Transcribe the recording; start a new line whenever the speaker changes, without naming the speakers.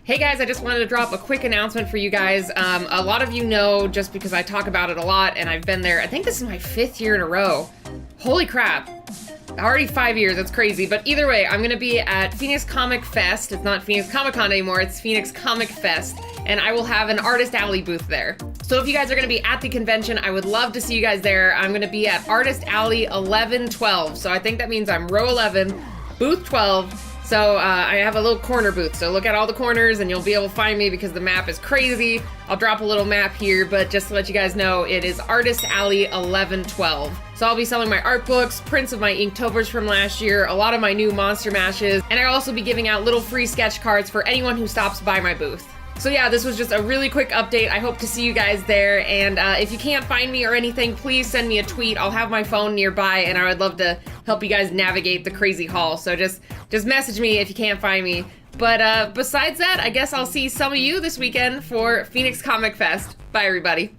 Hey guys, I just wanted to drop a quick announcement for you guys. A lot of you know just because I talk about it a lot and I've been there. I think this is my 5th year in a row. Holy crap. Already 5 years, that's crazy. But either way, I'm gonna be at Phoenix Comic Fest. It's not Phoenix Comic Con anymore, it's Phoenix Comic Fest. And I will have an Artist Alley booth there. So if you guys are gonna be at the convention, I would love to see you guys there. I'm gonna be at Artist Alley 1112. So I think that means I'm row 11, booth 12. So I have a little corner booth, so look at all the corners and you'll be able to find me because the map is crazy. I'll drop a little map here, but just to let you guys know, it is Artist Alley 1112. So I'll be selling my art books, prints of my Inktober's from last year, a lot of my new Monster Mashes, and I'll also be giving out little free sketch cards for anyone who stops by my booth. So yeah, this was just a really quick update. I hope to see you guys there, and if you can't find me or anything, please send me a tweet. I'll have my phone nearby, and I would love to help you guys navigate the crazy hall. So just message me if you can't find me. But besides that, I guess I'll see some of you this weekend for Phoenix Comic Fest. Bye, everybody.